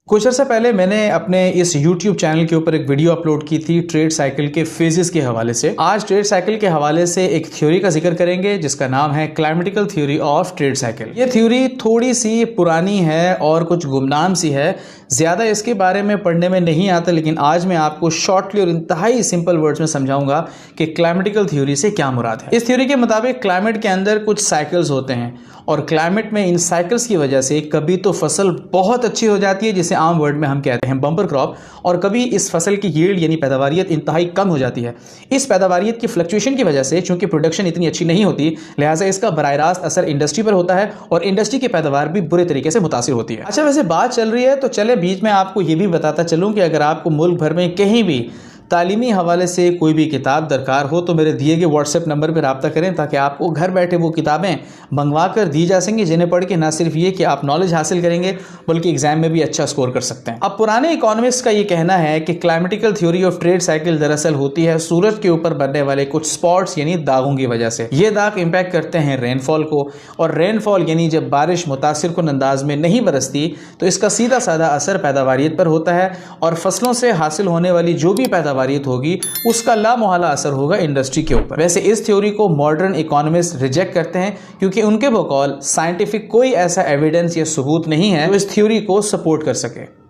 कुछ अर्सा पहले मैंने अपने इस YouTube चैनल के ऊपर एक वीडियो अपलोड की थी ट्रेड साइकिल के फेजेस के हवाले से। आज ट्रेड साइकिल के हवाले से एक थ्योरी का जिक्र करेंगे जिसका नाम है climatical theory of trade cycle. ये थ्योरी थोड़ी सी पुरानी है और कुछ गुमनाम सी है, ज़्यादा इसके बारे में पढ़ने में नहीं आता, लेकिन आज मैं आपको शॉर्टली और इंतहाई सिंपल वर्ड्स में समझाऊंगा कि क्लाइमेटिकल थ्योरी से क्या मुराद है। इस थ्योरी के मुताबिक क्लाइमेट के अंदर कुछ साइकिल्स होते हैं और क्लाइमेट में इन साइकिल्स की वजह से कभी तो फसल बहुत अच्छी हो जाती है जिसे आम वर्ड में हम कहते हैं बम्पर क्रॉप, और कभी इस फसल की यील्ड यानी पैदावारियत इंतहाई कम हो जाती है। इस पैदावारियत की फ्लक्चुएशन की वजह से चूंकि प्रोडक्शन इतनी अच्छी नहीं होती, लिहाजा इसका बराह रास्त असर इंडस्ट्री पर होता है और इंडस्ट्री की पैदावार भी बुरे तरीके से मुतासिर होती है। अच्छा, वैसे बात चल रही है तो चले बीच में आपको ये भी बताता चलूँ कि अगर आपको मुल्क भर में कहीं भी तालीमी हवाले से कोई भी किताब दरकार हो तो मेरे दिए गए व्हाट्सएप नंबर पर रब्ता करें ताकि आपको घर बैठे वो किताबें मंगवा कर दी जा सकेंगी जिन्हें पढ़ के ना सिर्फ ये कि आप नॉलेज हासिल करेंगे बल्कि एग्जाम में भी अच्छा स्कोर कर सकते हैं। अब पुराने इकोनॉमिस्ट का ये कहना है कि climatical theory of trade cycle दरअसल होती है सूरज के ऊपर बनने वाले कुछ स्पॉट्स यानी दागों की वजह से। ये दाग इम्पैक्ट करते हैं रेनफॉल को, और रेनफॉल यानी जब बारिश मुतासिर कुन अंदाज में नहीं बरसती तो इसका सीधा साधा असर पैदावारियत पर होता है और फसलों से हासिल होने वाली जो भी पैदावारियत होगी उसका लामोहला असर होगा इंडस्ट्री के ऊपर। वैसे इस थ्योरी को मॉडर्न इकोनॉमिस्ट रिजेक्ट करते हैं क्योंकि उनके बकौल साइंटिफिक कोई ऐसा एविडेंस या सबूत नहीं है जो इस थ्योरी को सपोर्ट कर सके।